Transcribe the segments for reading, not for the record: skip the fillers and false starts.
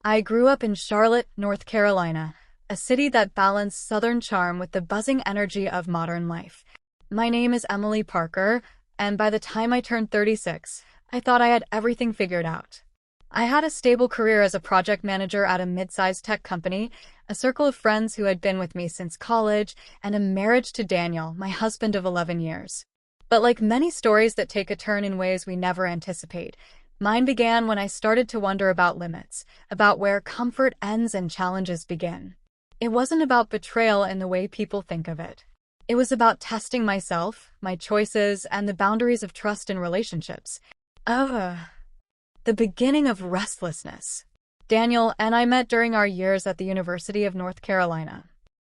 I grew up in Charlotte, North Carolina, a city that balanced Southern charm with the buzzing energy of modern life. My name is Emily Parker, and by the time I turned 36, I thought I had everything figured out. I had a stable career as a project manager at a mid-sized tech company, a circle of friends who had been with me since college, and a marriage to Daniel, my husband of 11 years. But like many stories that take a turn in ways we never anticipate, mine began when I started to wonder about limits, about where comfort ends and challenges begin. It wasn't about betrayal in the way people think of it. It was about testing myself, my choices, and the boundaries of trust in relationships. The beginning of restlessness. Daniel and I met during our years at the University of North Carolina.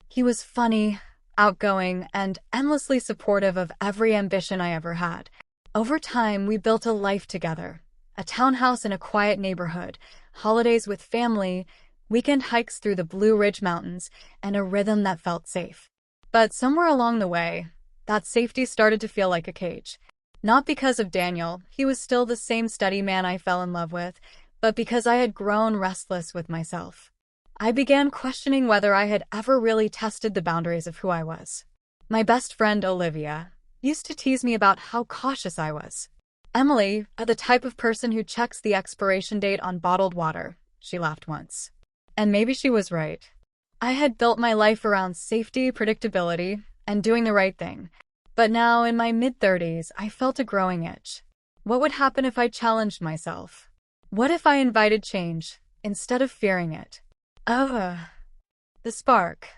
He was funny, outgoing, and endlessly supportive of every ambition I ever had. Over time, we built a life together. A townhouse in a quiet neighborhood, holidays with family, weekend hikes through the Blue Ridge Mountains, and a rhythm that felt safe. But somewhere along the way, that safety started to feel like a cage. Not because of Daniel, he was still the same steady man I fell in love with, but because I had grown restless with myself. I began questioning whether I had ever really tested the boundaries of who I was. My best friend, Olivia, used to tease me about how cautious I was. "Emily, are the type of person who checks the expiration date on bottled water," she laughed once. And maybe she was right. I had built my life around safety, predictability, and doing the right thing. But now, in my mid-30s, I felt a growing itch. What would happen if I challenged myself? What if I invited change, instead of fearing it? The spark.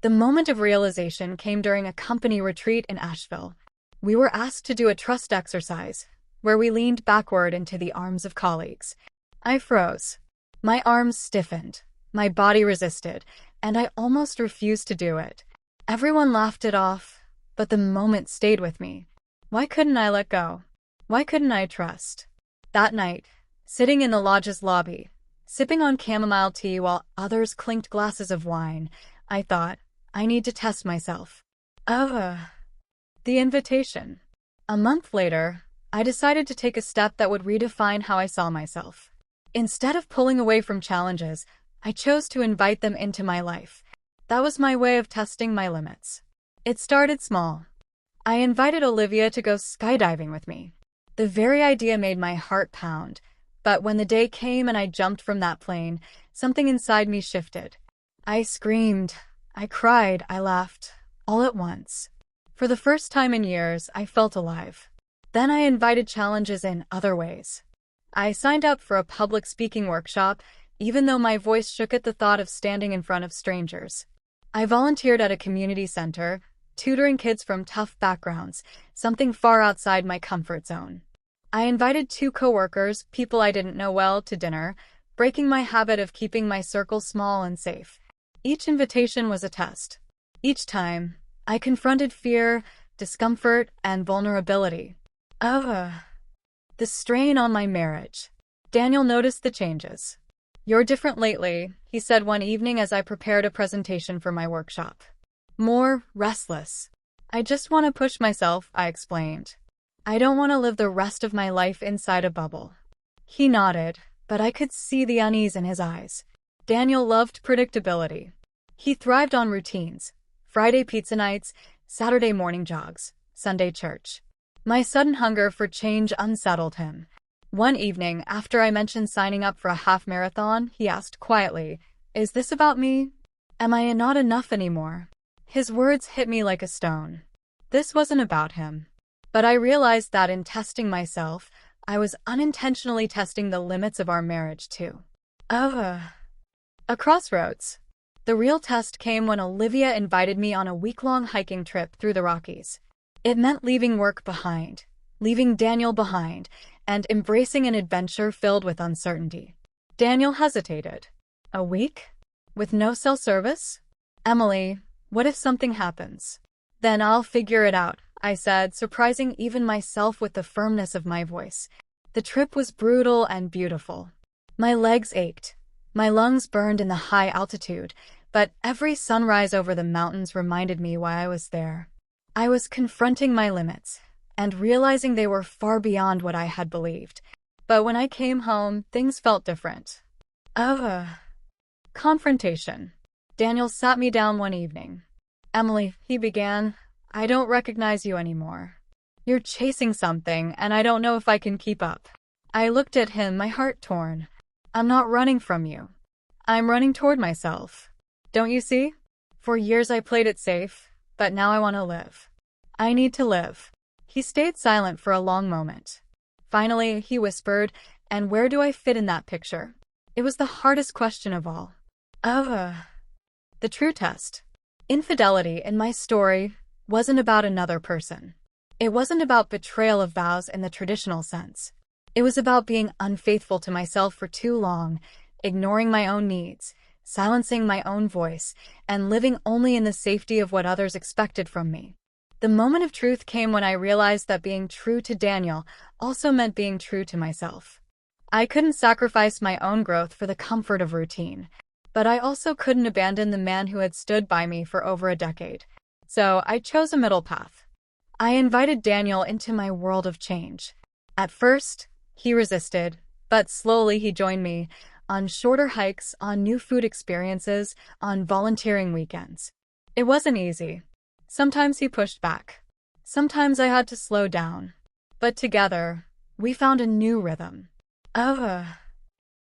The moment of realization came during a company retreat in Asheville. We were asked to do a trust exercise, where we leaned backward into the arms of colleagues. I froze. My arms stiffened, my body resisted, and I almost refused to do it. Everyone laughed it off, but the moment stayed with me. Why couldn't I let go? Why couldn't I trust? That night, sitting in the lodge's lobby, sipping on chamomile tea while others clinked glasses of wine, I thought, I need to test myself. The invitation. A month later, I decided to take a step that would redefine how I saw myself. Instead of pulling away from challenges, I chose to invite them into my life. That was my way of testing my limits. It started small. I invited Olivia to go skydiving with me. The very idea made my heart pound, but when the day came and I jumped from that plane, something inside me shifted. I screamed, I cried, I laughed, all at once. For the first time in years, I felt alive. Then I invited challenges in other ways. I signed up for a public speaking workshop, even though my voice shook at the thought of standing in front of strangers. I volunteered at a community center, tutoring kids from tough backgrounds, something far outside my comfort zone. I invited 2 coworkers, people I didn't know well, to dinner, breaking my habit of keeping my circle small and safe. Each invitation was a test. Each time, I confronted fear, discomfort, and vulnerability. The strain on my marriage. Daniel noticed the changes. "You're different lately," he said one evening as I prepared a presentation for my workshop. "More restless." "I just want to push myself," I explained. "I don't want to live the rest of my life inside a bubble." He nodded, but I could see the unease in his eyes. Daniel loved predictability. He thrived on routines: Friday pizza nights, Saturday morning jogs, Sunday church. My sudden hunger for change unsettled him. One evening, after I mentioned signing up for a half marathon, he asked quietly, "Is this about me? Am I not enough anymore?" His words hit me like a stone. This wasn't about him. But I realized that in testing myself, I was unintentionally testing the limits of our marriage too. A crossroads. The real test came when Olivia invited me on a week-long hiking trip through the Rockies. It meant leaving work behind, leaving Daniel behind, and embracing an adventure filled with uncertainty. Daniel hesitated. "A week? With no cell service? Emily, what if something happens?" "Then I'll figure it out," I said, surprising even myself with the firmness of my voice. The trip was brutal and beautiful. My legs ached. My lungs burned in the high altitude, but every sunrise over the mountains reminded me why I was there. I was confronting my limits and realizing they were far beyond what I had believed. But when I came home, things felt different. Oh, confrontation. Daniel sat me down one evening. Emily, he began, I don't recognize you anymore. You're chasing something, and I don't know if I can keep up. I looked at him, my heart torn. I'm not running from you. I'm running toward myself. Don't you see? For years I played it safe, but now I want to live. I need to live. He stayed silent for a long moment. Finally, he whispered, and where do I fit in that picture? It was the hardest question of all. The true test. Infidelity in my story wasn't about another person. It wasn't about betrayal of vows in the traditional sense. It was about being unfaithful to myself for too long, ignoring my own needs, silencing my own voice, and living only in the safety of what others expected from me. The moment of truth came when I realized that being true to Daniel also meant being true to myself. I couldn't sacrifice my own growth for the comfort of routine, but I also couldn't abandon the man who had stood by me for over a decade. So I chose a middle path. I invited Daniel into my world of change. At first, he resisted, but slowly he joined me on shorter hikes, on new food experiences, on volunteering weekends. It wasn't easy. Sometimes he pushed back. Sometimes I had to slow down. But together, we found a new rhythm.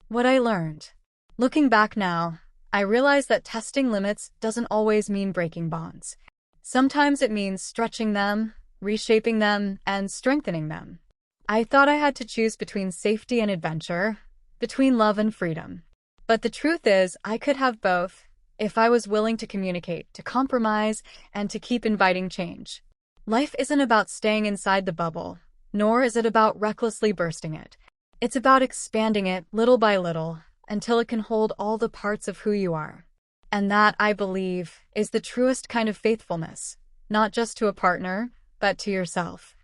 What I learned. Looking back now, I realize that testing limits doesn't always mean breaking bonds. Sometimes it means stretching them, reshaping them, and strengthening them. I thought I had to choose between safety and adventure, between love and freedom. But the truth is, I could have both if I was willing to communicate, to compromise, and to keep inviting change. Life isn't about staying inside the bubble, nor is it about recklessly bursting it. It's about expanding it little by little until it can hold all the parts of who you are. And that, I believe, is the truest kind of faithfulness, not just to a partner, but to yourself.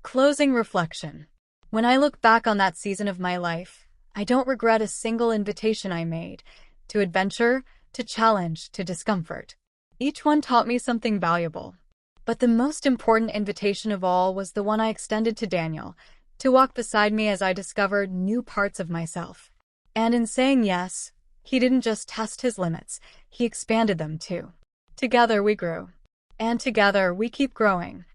Closing reflection. When I look back on that season of my life, I don't regret a single invitation I made, to adventure, to challenge, to discomfort. Each one taught me something valuable. But the most important invitation of all was the one I extended to Daniel, to walk beside me as I discovered new parts of myself. And in saying yes, he didn't just test his limits, he expanded them too. Together we grew. And together we keep growing.